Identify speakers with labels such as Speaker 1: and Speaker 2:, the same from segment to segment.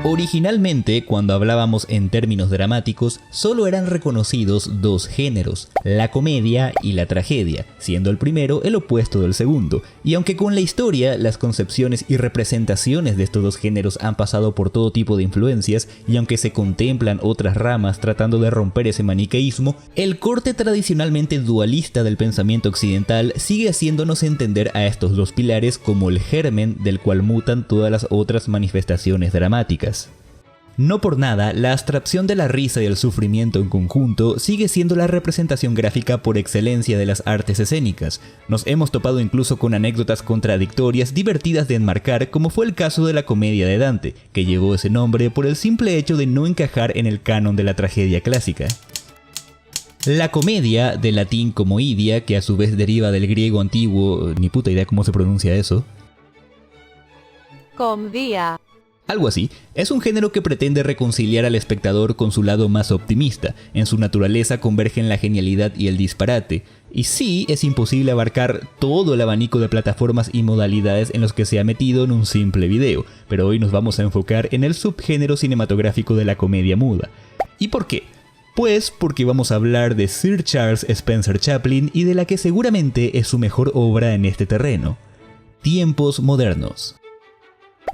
Speaker 1: Originalmente, cuando hablábamos en términos dramáticos, solo eran reconocidos dos géneros, la comedia y la tragedia, siendo el primero el opuesto del segundo, y aunque con la historia, las concepciones y representaciones de estos dos géneros han pasado por todo tipo de influencias, y aunque se contemplan otras ramas tratando de romper ese maniqueísmo, el corte tradicionalmente dualista del pensamiento occidental sigue haciéndonos entender a estos dos pilares como el germen del cual mutan todas las otras manifestaciones dramáticas. No por nada, la abstracción de la risa y el sufrimiento en conjunto sigue siendo la representación gráfica por excelencia de las artes escénicas. Nos hemos topado incluso con anécdotas contradictorias divertidas de enmarcar, como fue el caso de la comedia de Dante, que llevó ese nombre por el simple hecho de no encajar en el canon de la tragedia clásica. La comedia, del latín comoidia, que a su vez deriva del griego antiguo, ni puta idea cómo se pronuncia eso.
Speaker 2: Comedia.
Speaker 1: Algo así, es un género que pretende reconciliar al espectador con su lado más optimista. En su naturaleza convergen la genialidad y el disparate. Y sí, es imposible abarcar todo el abanico de plataformas y modalidades en los que se ha metido en un simple video, pero hoy nos vamos a enfocar en el subgénero cinematográfico de la comedia muda. ¿Y por qué? Pues porque vamos a hablar de Sir Charles Spencer Chaplin y de la que seguramente es su mejor obra en este terreno: Tiempos modernos.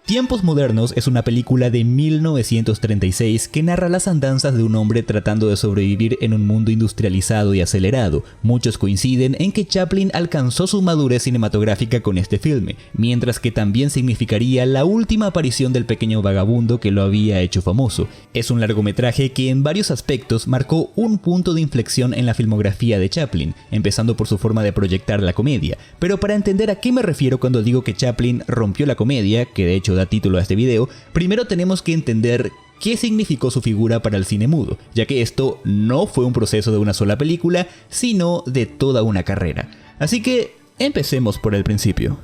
Speaker 1: Tiempos modernos es una película de 1936 que narra las andanzas de un hombre tratando de sobrevivir en un mundo industrializado y acelerado. Muchos coinciden en que Chaplin alcanzó su madurez cinematográfica con este filme, mientras que también significaría la última aparición del pequeño vagabundo que lo había hecho famoso. Es un largometraje que en varios aspectos marcó un punto de inflexión en la filmografía de Chaplin, empezando por su forma de proyectar la comedia. Pero para entender a qué me refiero cuando digo que Chaplin rompió la comedia, que de hecho da título a este video, primero tenemos que entender qué significó su figura para el cine mudo, ya que esto no fue un proceso de una sola película, sino de toda una carrera. Así que empecemos por el principio.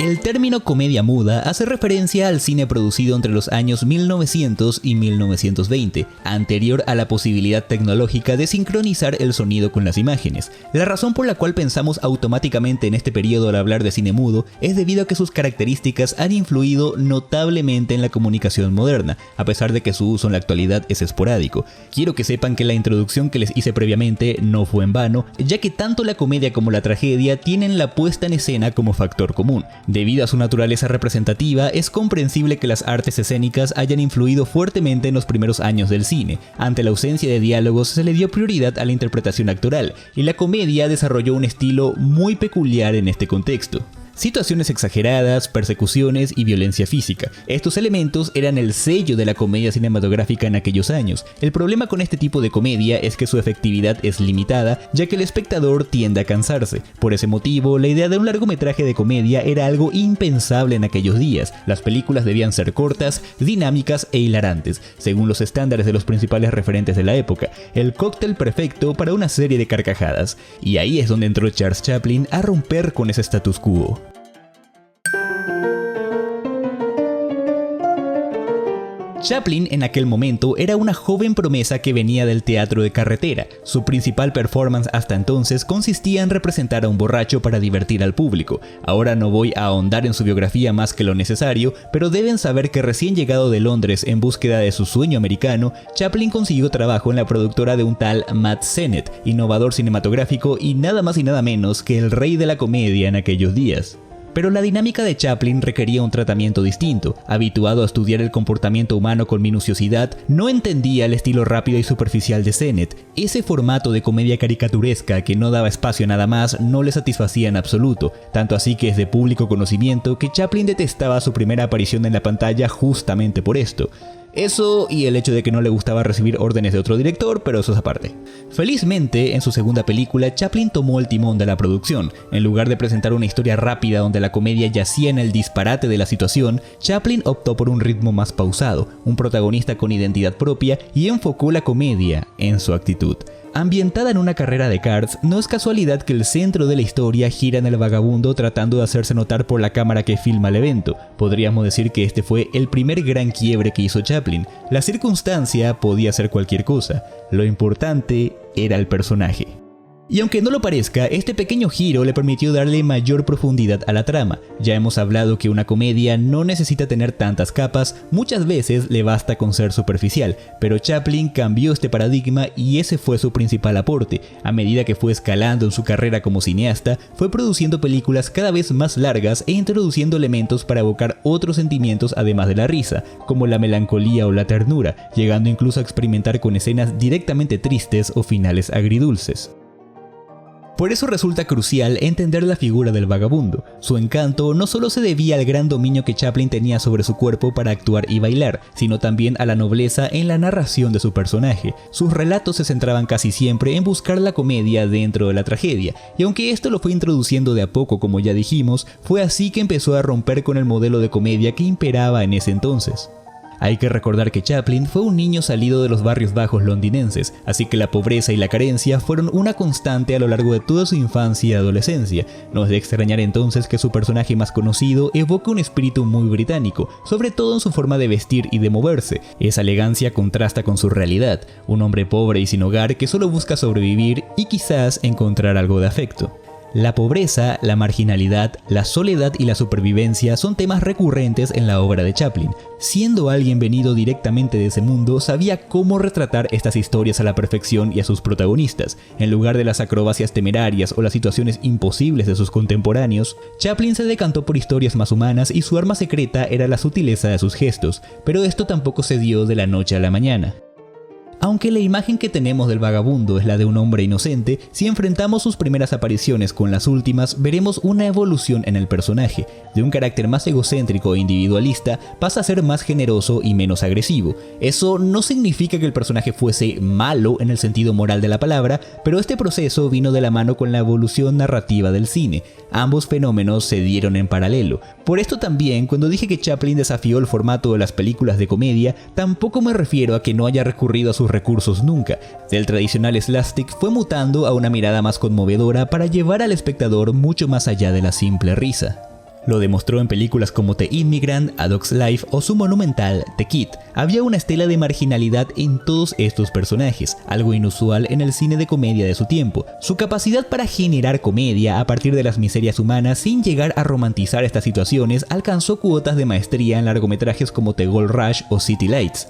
Speaker 1: El término comedia muda hace referencia al cine producido entre los años 1900 y 1920, anterior a la posibilidad tecnológica de sincronizar el sonido con las imágenes. La razón por la cual pensamos automáticamente en este periodo al hablar de cine mudo es debido a que sus características han influido notablemente en la comunicación moderna, a pesar de que su uso en la actualidad es esporádico. Quiero que sepan que la introducción que les hice previamente no fue en vano, ya que tanto la comedia como la tragedia tienen la puesta en escena como factor común. Debido a su naturaleza representativa, es comprensible que las artes escénicas hayan influido fuertemente en los primeros años del cine. Ante la ausencia de diálogos se le dio prioridad a la interpretación actoral, y la comedia desarrolló un estilo muy peculiar en este contexto. Situaciones exageradas, persecuciones y violencia física. Estos elementos eran el sello de la comedia cinematográfica en aquellos años. El problema con este tipo de comedia es que su efectividad es limitada, ya que el espectador tiende a cansarse. Por ese motivo, la idea de un largometraje de comedia era algo impensable en aquellos días. Las películas debían ser cortas, dinámicas e hilarantes, según los estándares de los principales referentes de la época. El cóctel perfecto para una serie de carcajadas. Y ahí es donde entró Charles Chaplin a romper con ese status quo. Chaplin en aquel momento era una joven promesa que venía del teatro de carretera. Su principal performance hasta entonces consistía en representar a un borracho para divertir al público. Ahora no voy a ahondar en su biografía más que lo necesario, pero deben saber que recién llegado de Londres en búsqueda de su sueño americano, Chaplin consiguió trabajo en la productora de un tal Matt Sennett, innovador cinematográfico y nada más y nada menos que el rey de la comedia en aquellos días. Pero la dinámica de Chaplin requería un tratamiento distinto. Habituado a estudiar el comportamiento humano con minuciosidad, no entendía el estilo rápido y superficial de Sennett. Ese formato de comedia caricaturesca que no daba espacio a nada más no le satisfacía en absoluto, tanto así que es de público conocimiento que Chaplin detestaba su primera aparición en la pantalla justamente por esto. Eso y el hecho de que no le gustaba recibir órdenes de otro director, pero eso es aparte. Felizmente, en su segunda película, Chaplin tomó el timón de la producción. En lugar de presentar una historia rápida donde la comedia yacía en el disparate de la situación, Chaplin optó por un ritmo más pausado, un protagonista con identidad propia y enfocó la comedia en su actitud. Ambientada en una carrera de karts, no es casualidad que el centro de la historia gira en el vagabundo tratando de hacerse notar por la cámara que filma el evento. Podríamos decir que este fue el primer gran quiebre que hizo Chaplin. La circunstancia podía ser cualquier cosa, lo importante era el personaje. Y aunque no lo parezca, este pequeño giro le permitió darle mayor profundidad a la trama. Ya hemos hablado que una comedia no necesita tener tantas capas, muchas veces le basta con ser superficial, pero Chaplin cambió este paradigma y ese fue su principal aporte. A medida que fue escalando en su carrera como cineasta, fue produciendo películas cada vez más largas e introduciendo elementos para evocar otros sentimientos además de la risa, como la melancolía o la ternura, llegando incluso a experimentar con escenas directamente tristes o finales agridulces. Por eso resulta crucial entender la figura del vagabundo. Su encanto no solo se debía al gran dominio que Chaplin tenía sobre su cuerpo para actuar y bailar, sino también a la nobleza en la narración de su personaje. Sus relatos se centraban casi siempre en buscar la comedia dentro de la tragedia, y aunque esto lo fue introduciendo de a poco como ya dijimos, fue así que empezó a romper con el modelo de comedia que imperaba en ese entonces. Hay que recordar que Chaplin fue un niño salido de los barrios bajos londinenses, así que la pobreza y la carencia fueron una constante a lo largo de toda su infancia y adolescencia. No es de extrañar entonces que su personaje más conocido evoque un espíritu muy británico, sobre todo en su forma de vestir y de moverse. Esa elegancia contrasta con su realidad, un hombre pobre y sin hogar que solo busca sobrevivir y quizás encontrar algo de afecto. La pobreza, la marginalidad, la soledad y la supervivencia son temas recurrentes en la obra de Chaplin. Siendo alguien venido directamente de ese mundo, sabía cómo retratar estas historias a la perfección y a sus protagonistas. En lugar de las acrobacias temerarias o las situaciones imposibles de sus contemporáneos, Chaplin se decantó por historias más humanas y su arma secreta era la sutileza de sus gestos, pero esto tampoco se dio de la noche a la mañana. Aunque la imagen que tenemos del vagabundo es la de un hombre inocente, si enfrentamos sus primeras apariciones con las últimas, veremos una evolución en el personaje. De un carácter más egocéntrico e individualista, pasa a ser más generoso y menos agresivo. Eso no significa que el personaje fuese malo en el sentido moral de la palabra, pero este proceso vino de la mano con la evolución narrativa del cine. Ambos fenómenos se dieron en paralelo. Por esto también, cuando dije que Chaplin desafió el formato de las películas de comedia, tampoco me refiero a que no haya recurrido a sus recursos nunca. Del tradicional slapstick fue mutando a una mirada más conmovedora para llevar al espectador mucho más allá de la simple risa. Lo demostró en películas como The Immigrant, A Dog's Life o su monumental The Kid. Había una estela de marginalidad en todos estos personajes, algo inusual en el cine de comedia de su tiempo. Su capacidad para generar comedia a partir de las miserias humanas sin llegar a romantizar estas situaciones alcanzó cuotas de maestría en largometrajes como The Gold Rush o City Lights.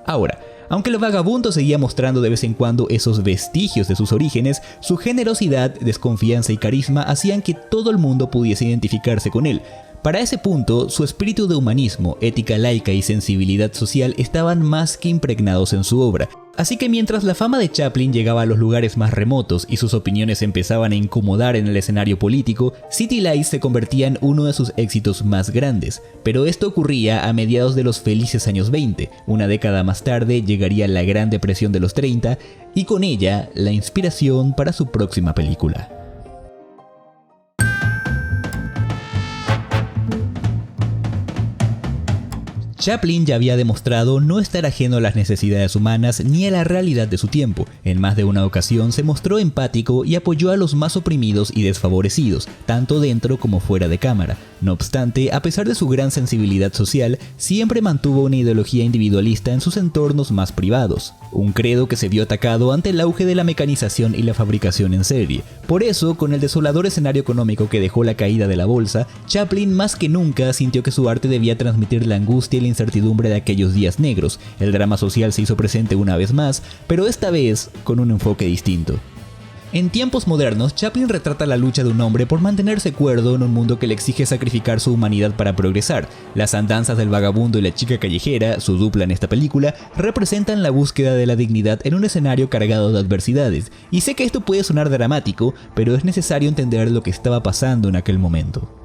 Speaker 1: Ahora, aunque el vagabundo seguía mostrando de vez en cuando esos vestigios de sus orígenes, su generosidad, desconfianza y carisma hacían que todo el mundo pudiese identificarse con él. Para ese punto, su espíritu de humanismo, ética laica y sensibilidad social estaban más que impregnados en su obra. Así que mientras la fama de Chaplin llegaba a los lugares más remotos y sus opiniones empezaban a incomodar en el escenario político, City Lights se convertía en uno de sus éxitos más grandes. Pero esto ocurría a mediados de los felices años 20, una década más tarde llegaría la Gran Depresión de los 30 y con ella la inspiración para su próxima película. Chaplin ya había demostrado no estar ajeno a las necesidades humanas ni a la realidad de su tiempo. En más de una ocasión se mostró empático y apoyó a los más oprimidos y desfavorecidos, tanto dentro como fuera de cámara. No obstante, a pesar de su gran sensibilidad social, siempre mantuvo una ideología individualista en sus entornos más privados. Un credo que se vio atacado ante el auge de la mecanización y la fabricación en serie. Por eso, con el desolador escenario económico que dejó la caída de la bolsa, Chaplin más que nunca sintió que su arte debía transmitir la angustia y la incertidumbre de aquellos días negros. El drama social se hizo presente una vez más, pero esta vez con un enfoque distinto. En tiempos modernos, Chaplin retrata la lucha de un hombre por mantenerse cuerdo en un mundo que le exige sacrificar su humanidad para progresar. Las andanzas del vagabundo y la chica callejera, su dupla en esta película, representan la búsqueda de la dignidad en un escenario cargado de adversidades. Y sé que esto puede sonar dramático, pero es necesario entender lo que estaba pasando en aquel momento.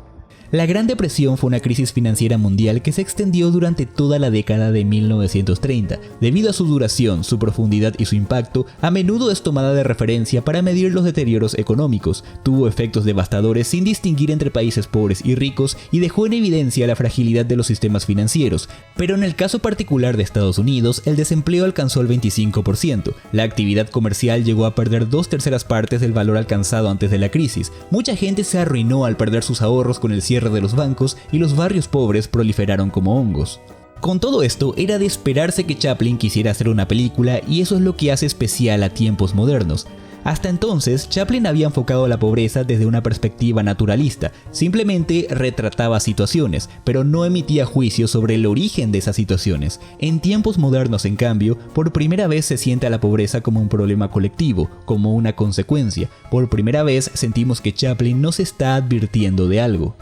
Speaker 1: La Gran Depresión fue una crisis financiera mundial que se extendió durante toda la década de 1930. Debido a su duración, su profundidad y su impacto, a menudo es tomada de referencia para medir los deterioros económicos. Tuvo efectos devastadores sin distinguir entre países pobres y ricos y dejó en evidencia la fragilidad de los sistemas financieros. Pero en el caso particular de Estados Unidos, el desempleo alcanzó el 25%. La actividad comercial llegó a perder 2/3 partes del valor alcanzado antes de la crisis. Mucha gente se arruinó al perder sus ahorros con el cierre de los bancos y los barrios pobres proliferaron como hongos. Con todo esto, era de esperarse que Chaplin quisiera hacer una película y eso es lo que hace especial a Tiempos Modernos. Hasta entonces, Chaplin había enfocado la pobreza desde una perspectiva naturalista, simplemente retrataba situaciones, pero no emitía juicios sobre el origen de esas situaciones. En tiempos modernos, en cambio, por primera vez se siente a la pobreza como un problema colectivo, como una consecuencia. Por primera vez sentimos que Chaplin nos está advirtiendo de algo.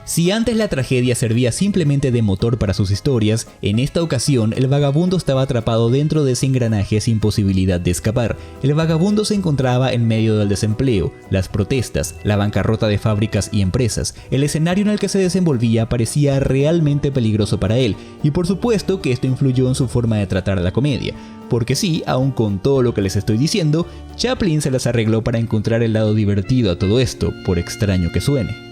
Speaker 1: Si antes la tragedia servía simplemente de motor para sus historias, en esta ocasión el vagabundo estaba atrapado dentro de ese engranaje sin posibilidad de escapar. El vagabundo se encontraba en medio del desempleo, las protestas, la bancarrota de fábricas y empresas. El escenario en el que se desenvolvía parecía realmente peligroso para él, y por supuesto que esto influyó en su forma de tratar la comedia. Porque sí, aun con todo lo que les estoy diciendo, Chaplin se las arregló para encontrar el lado divertido a todo esto, por extraño que suene.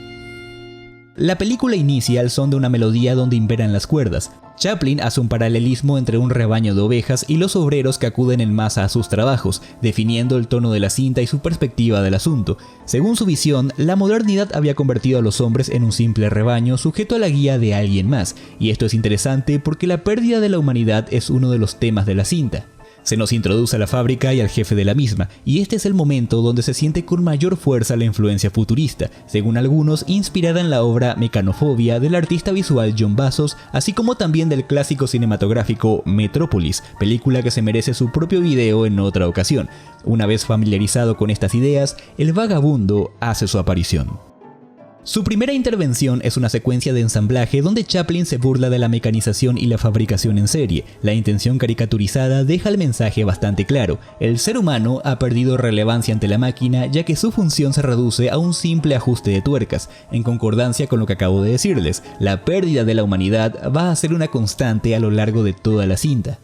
Speaker 1: La película inicia al son de una melodía donde imperan las cuerdas. Chaplin hace un paralelismo entre un rebaño de ovejas y los obreros que acuden en masa a sus trabajos, definiendo el tono de la cinta y su perspectiva del asunto. Según su visión, la modernidad había convertido a los hombres en un simple rebaño sujeto a la guía de alguien más, y esto es interesante porque la pérdida de la humanidad es uno de los temas de la cinta. Se nos introduce a la fábrica y al jefe de la misma, y este es el momento donde se siente con mayor fuerza la influencia futurista, según algunos inspirada en la obra Mecanofobia del artista visual John Bazos, así como también del clásico cinematográfico Metrópolis, película que se merece su propio video en otra ocasión. Una vez familiarizado con estas ideas, el vagabundo hace su aparición. Su primera intervención es una secuencia de ensamblaje donde Chaplin se burla de la mecanización y la fabricación en serie. La intención caricaturizada deja el mensaje bastante claro: el ser humano ha perdido relevancia ante la máquina ya que su función se reduce a un simple ajuste de tuercas. En concordancia con lo que acabo de decirles, la pérdida de la humanidad va a ser una constante a lo largo de toda la cinta.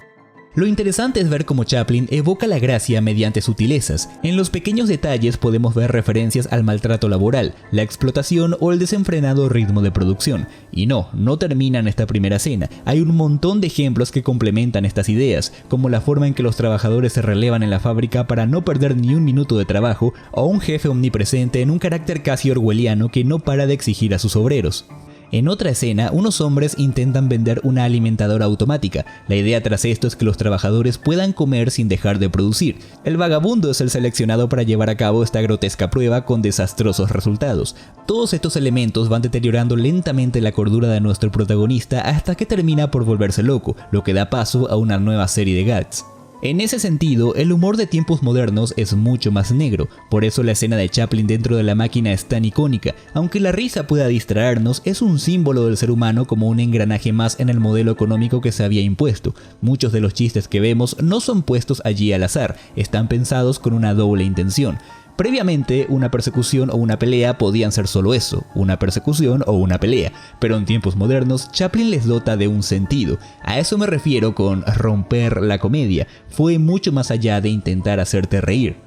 Speaker 1: Lo interesante es ver cómo Chaplin evoca la gracia mediante sutilezas. En los pequeños detalles podemos ver referencias al maltrato laboral, la explotación o el desenfrenado ritmo de producción. Y no termina en esta primera escena. Hay un montón de ejemplos que complementan estas ideas, como la forma en que los trabajadores se relevan en la fábrica para no perder ni un minuto de trabajo, o un jefe omnipresente en un carácter casi orwelliano que no para de exigir a sus obreros. En otra escena, unos hombres intentan vender una alimentadora automática. La idea tras esto es que los trabajadores puedan comer sin dejar de producir. El vagabundo es el seleccionado para llevar a cabo esta grotesca prueba con desastrosos resultados. Todos estos elementos van deteriorando lentamente la cordura de nuestro protagonista hasta que termina por volverse loco, lo que da paso a una nueva serie de gags. En ese sentido, el humor de tiempos modernos es mucho más negro, por eso la escena de Chaplin dentro de la máquina es tan icónica. Aunque la risa pueda distraernos, es un símbolo del ser humano como un engranaje más en el modelo económico que se había impuesto. Muchos de los chistes que vemos no son puestos allí al azar, están pensados con una doble intención. Previamente, una persecución o una pelea podían ser solo eso, una persecución o una pelea, pero en tiempos modernos Chaplin les dota de un sentido. A eso me refiero con romper la comedia, fue mucho más allá de intentar hacerte reír.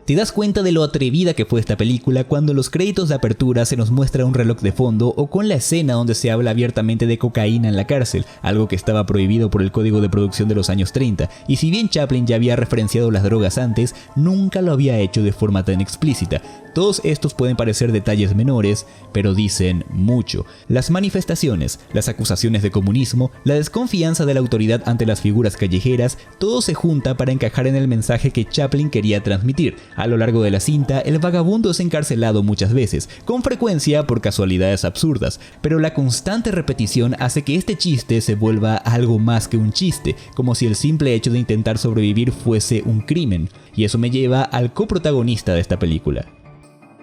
Speaker 1: Te das cuenta de lo atrevida que fue esta película cuando en los créditos de apertura se nos muestra un reloj de fondo o con la escena donde se habla abiertamente de cocaína en la cárcel, algo que estaba prohibido por el código de producción de los años 30, y si bien Chaplin ya había referenciado las drogas antes, nunca lo había hecho de forma tan explícita. Todos estos pueden parecer detalles menores, pero dicen mucho. Las manifestaciones, las acusaciones de comunismo, la desconfianza de la autoridad ante las figuras callejeras, todo se junta para encajar en el mensaje que Chaplin quería transmitir. A lo largo de la cinta, el vagabundo es encarcelado muchas veces, con frecuencia por casualidades absurdas, pero la constante repetición hace que este chiste se vuelva algo más que un chiste, como si el simple hecho de intentar sobrevivir fuese un crimen, y eso me lleva al coprotagonista de esta película.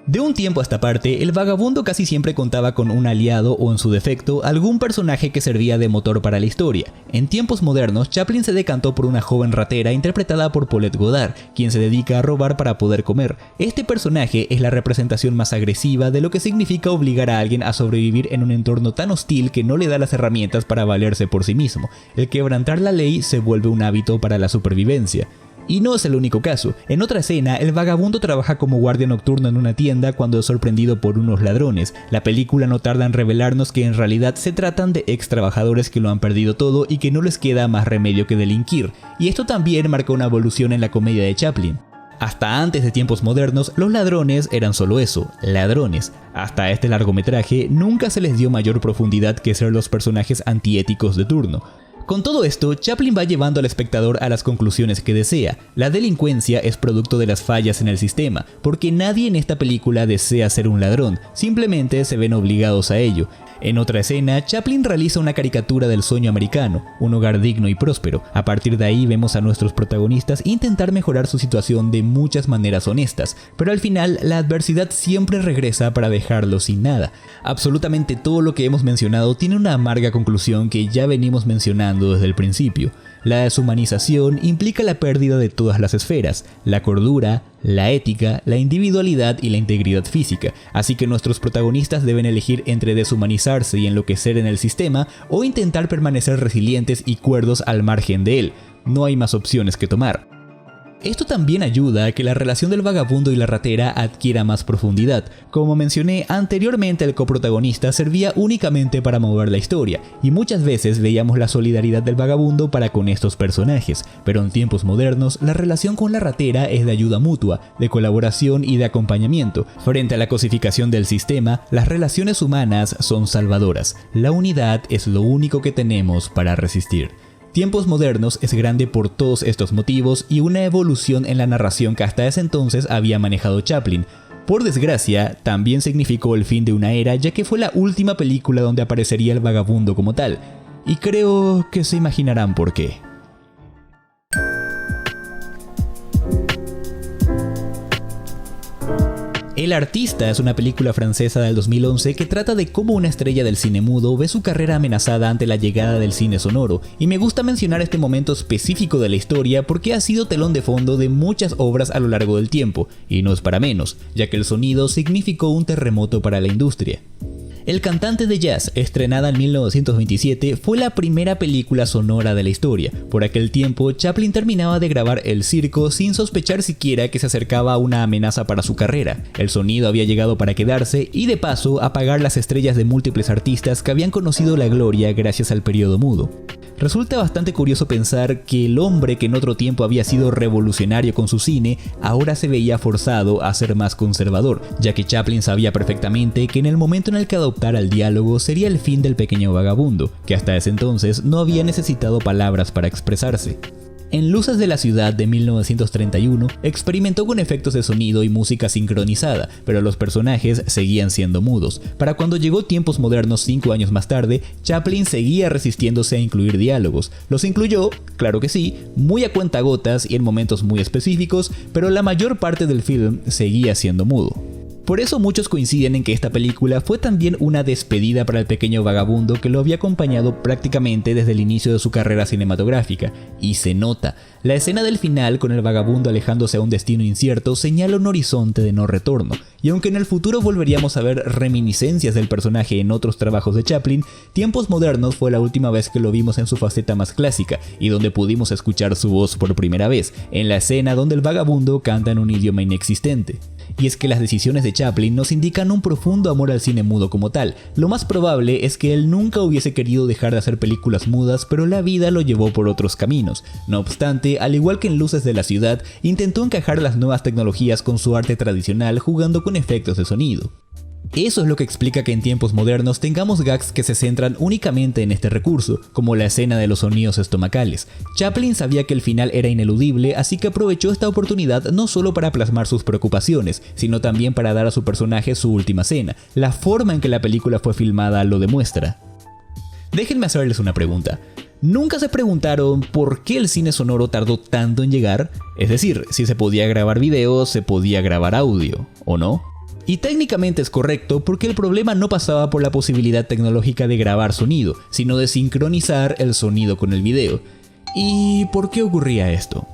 Speaker 1: De un tiempo a esta parte, el vagabundo casi siempre contaba con un aliado o, en su defecto, algún personaje que servía de motor para la historia. En tiempos modernos, Chaplin se decantó por una joven ratera interpretada por Paulette Goddard, quien se dedica a robar para poder comer. Este personaje es la representación más agresiva de lo que significa obligar a alguien a sobrevivir en un entorno tan hostil que no le da las herramientas para valerse por sí mismo. El quebrantar la ley se vuelve un hábito para la supervivencia. Y no es el único caso. En otra escena, el vagabundo trabaja como guardia nocturno en una tienda cuando es sorprendido por unos ladrones. La película no tarda en revelarnos que en realidad se tratan de ex trabajadores que lo han perdido todo y que no les queda más remedio que delinquir. Y esto también marca una evolución en la comedia de Chaplin. Hasta antes de tiempos modernos, los ladrones eran solo eso, ladrones. Hasta este largometraje nunca se les dio mayor profundidad que ser los personajes antiéticos de turno. Con todo esto, Chaplin va llevando al espectador a las conclusiones que desea. La delincuencia es producto de las fallas en el sistema, porque nadie en esta película desea ser un ladrón, simplemente se ven obligados a ello. En otra escena, Chaplin realiza una caricatura del sueño americano, un hogar digno y próspero. A partir de ahí vemos a nuestros protagonistas intentar mejorar su situación de muchas maneras honestas, pero al final la adversidad siempre regresa para dejarlos sin nada. Absolutamente todo lo que hemos mencionado tiene una amarga conclusión que ya venimos mencionando desde el principio. La deshumanización implica la pérdida de todas las esferas, la cordura, la ética, la individualidad y la integridad física, así que nuestros protagonistas deben elegir entre deshumanizarse y enloquecer en el sistema o intentar permanecer resilientes y cuerdos al margen de él. No hay más opciones que tomar. Esto también ayuda a que la relación del vagabundo y la ratera adquiera más profundidad. Como mencioné anteriormente, el coprotagonista servía únicamente para mover la historia, y muchas veces veíamos la solidaridad del vagabundo para con estos personajes, pero en tiempos modernos la relación con la ratera es de ayuda mutua, de colaboración y de acompañamiento. Frente a la cosificación del sistema, las relaciones humanas son salvadoras. La unidad es lo único que tenemos para resistir. Tiempos Modernos es grande por todos estos motivos y una evolución en la narración que hasta ese entonces había manejado Chaplin. Por desgracia, también significó el fin de una era, ya que fue la última película donde aparecería el vagabundo como tal. Y creo que se imaginarán por qué. El Artista es una película francesa del 2011 que trata de cómo una estrella del cine mudo ve su carrera amenazada ante la llegada del cine sonoro, y me gusta mencionar este momento específico de la historia porque ha sido telón de fondo de muchas obras a lo largo del tiempo, y no es para menos, ya que el sonido significó un terremoto para la industria. El cantante de jazz, estrenada en 1927, fue la primera película sonora de la historia. Por aquel tiempo, Chaplin terminaba de grabar El Circo sin sospechar siquiera que se acercaba a una amenaza para su carrera. El sonido había llegado para quedarse y de paso apagar las estrellas de múltiples artistas que habían conocido la gloria gracias al periodo mudo. Resulta bastante curioso pensar que el hombre que en otro tiempo había sido revolucionario con su cine, ahora se veía forzado a ser más conservador, ya que Chaplin sabía perfectamente que en el momento en el que adoptara el diálogo sería el fin del pequeño vagabundo, que hasta ese entonces no había necesitado palabras para expresarse. En Luces de la Ciudad de 1931 experimentó con efectos de sonido y música sincronizada, pero los personajes seguían siendo mudos. Para cuando llegó Tiempos Modernos 5 años más tarde, Chaplin seguía resistiéndose a incluir diálogos. Los incluyó, claro que sí, muy a cuentagotas y en momentos muy específicos, pero la mayor parte del film seguía siendo mudo. Por eso muchos coinciden en que esta película fue también una despedida para el pequeño vagabundo que lo había acompañado prácticamente desde el inicio de su carrera cinematográfica. Y se nota, la escena del final con el vagabundo alejándose a un destino incierto señala un horizonte de no retorno. Y aunque en el futuro volveríamos a ver reminiscencias del personaje en otros trabajos de Chaplin, Tiempos Modernos fue la última vez que lo vimos en su faceta más clásica y donde pudimos escuchar su voz por primera vez, en la escena donde el vagabundo canta en un idioma inexistente. Y es que las decisiones de Chaplin nos indican un profundo amor al cine mudo como tal. Lo más probable es que él nunca hubiese querido dejar de hacer películas mudas, pero la vida lo llevó por otros caminos. No obstante, al igual que en Luces de la Ciudad, intentó encajar las nuevas tecnologías con su arte tradicional jugando con efectos de sonido. Eso es lo que explica que en Tiempos Modernos tengamos gags que se centran únicamente en este recurso, como la escena de los sonidos estomacales. Chaplin sabía que el final era ineludible, así que aprovechó esta oportunidad no solo para plasmar sus preocupaciones, sino también para dar a su personaje su última cena. La forma en que la película fue filmada lo demuestra. Déjenme hacerles una pregunta. ¿Nunca se preguntaron por qué el cine sonoro tardó tanto en llegar? Es decir, si se podía grabar video, se podía grabar audio, ¿o no? Y técnicamente es correcto porque el problema no pasaba por la posibilidad tecnológica de grabar sonido, sino de sincronizar el sonido con el video. ¿Y por qué ocurría esto?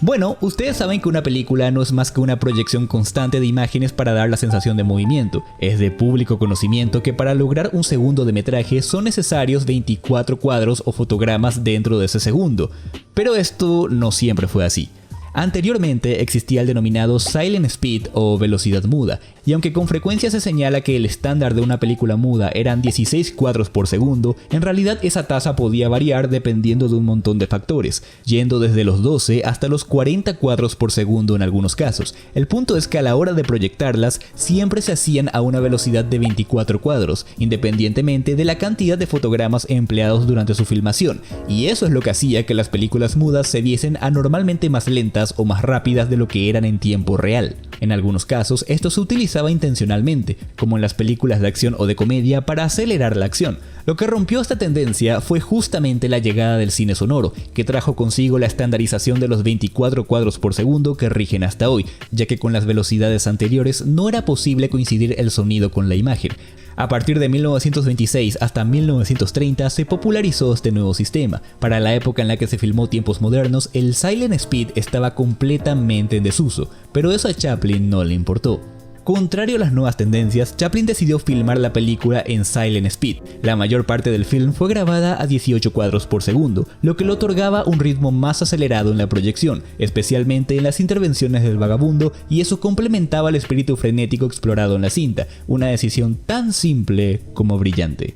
Speaker 1: Bueno, ustedes saben que una película no es más que una proyección constante de imágenes para dar la sensación de movimiento. Es de público conocimiento que para lograr un segundo de metraje son necesarios 24 cuadros o fotogramas dentro de ese segundo. Pero esto no siempre fue así. Anteriormente existía el denominado Silent Speed o velocidad muda, y aunque con frecuencia se señala que el estándar de una película muda eran 16 cuadros por segundo, en realidad esa tasa podía variar dependiendo de un montón de factores, yendo desde los 12 hasta los 40 cuadros por segundo en algunos casos. El punto es que a la hora de proyectarlas siempre se hacían a una velocidad de 24 cuadros, independientemente de la cantidad de fotogramas empleados durante su filmación, y eso es lo que hacía que las películas mudas se viesen anormalmente más lentas o más rápidas de lo que eran en tiempo real. En algunos casos esto se utilizaba intencionalmente, como en las películas de acción o de comedia, para acelerar la acción. Lo que rompió esta tendencia fue justamente la llegada del cine sonoro, que trajo consigo la estandarización de los 24 cuadros por segundo que rigen hasta hoy, ya que con las velocidades anteriores no era posible coincidir el sonido con la imagen. A partir de 1926 hasta 1930 se popularizó este nuevo sistema. Para la época en la que se filmó Tiempos Modernos, el Silent Speed estaba completamente en desuso, pero eso a Chaplin no le importó. Contrario a las nuevas tendencias, Chaplin decidió filmar la película en Silent Speed. La mayor parte del film fue grabada a 18 cuadros por segundo, lo que le otorgaba un ritmo más acelerado en la proyección, especialmente en las intervenciones del vagabundo, y eso complementaba el espíritu frenético explorado en la cinta, una decisión tan simple como brillante.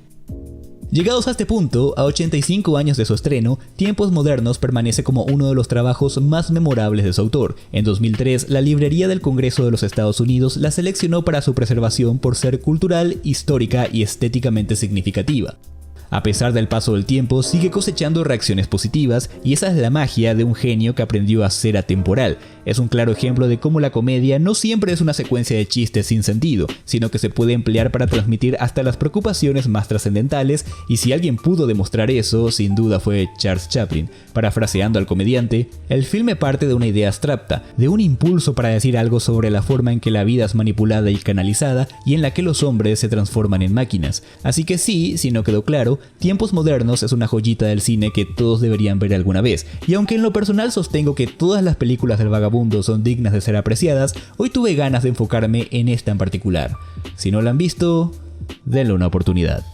Speaker 1: Llegados a este punto, a 85 años de su estreno, Tiempos Modernos permanece como uno de los trabajos más memorables de su autor. En 2003, la Librería del Congreso de los Estados Unidos la seleccionó para su preservación por ser cultural, histórica y estéticamente significativa. A pesar del paso del tiempo, sigue cosechando reacciones positivas, y esa es la magia de un genio que aprendió a ser atemporal. Es un claro ejemplo de cómo la comedia no siempre es una secuencia de chistes sin sentido, sino que se puede emplear para transmitir hasta las preocupaciones más trascendentales, y si alguien pudo demostrar eso, sin duda fue Charles Chaplin. Parafraseando al comediante, el filme parte de una idea abstracta, de un impulso para decir algo sobre la forma en que la vida es manipulada y canalizada, y en la que los hombres se transforman en máquinas. Así que sí, si no quedó claro, Tiempos Modernos es una joyita del cine que todos deberían ver alguna vez, y aunque en lo personal sostengo que todas las películas del vagabundo son dignas de ser apreciadas, hoy tuve ganas de enfocarme en esta en particular. Si no la han visto, denle una oportunidad.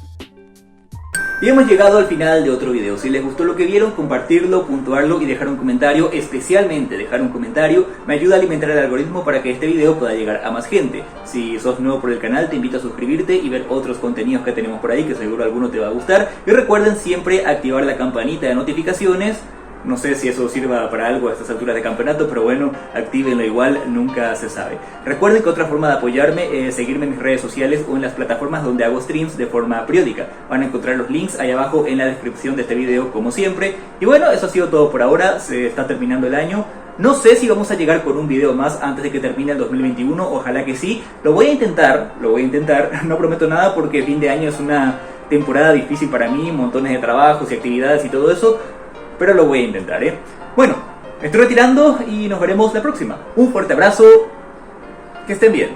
Speaker 2: Y hemos llegado al final de otro video. Si les gustó lo que vieron, compartirlo, puntuarlo y dejar un comentario, especialmente dejar un comentario, me ayuda a alimentar el algoritmo para que este video pueda llegar a más gente. Si sos nuevo por el canal, te invito a suscribirte y ver otros contenidos que tenemos por ahí, que seguro alguno te va a gustar. Y recuerden siempre activar la campanita de notificaciones. No sé si eso sirva para algo a estas alturas de campeonato, pero bueno, actívenlo igual, nunca se sabe. Recuerden que otra forma de apoyarme es seguirme en mis redes sociales o en las plataformas donde hago streams de forma periódica. Van a encontrar los links ahí abajo en la descripción de este video, como siempre. Y bueno, eso ha sido todo por ahora, se está terminando el año. No sé si vamos a llegar con un video más antes de que termine el 2021, ojalá que sí. Lo voy a intentar, no prometo nada porque fin de año es una temporada difícil para mí, montones de trabajos y actividades y todo eso. Pero lo voy a intentar, Bueno, me estoy retirando y nos veremos la próxima. Un fuerte abrazo, que estén bien.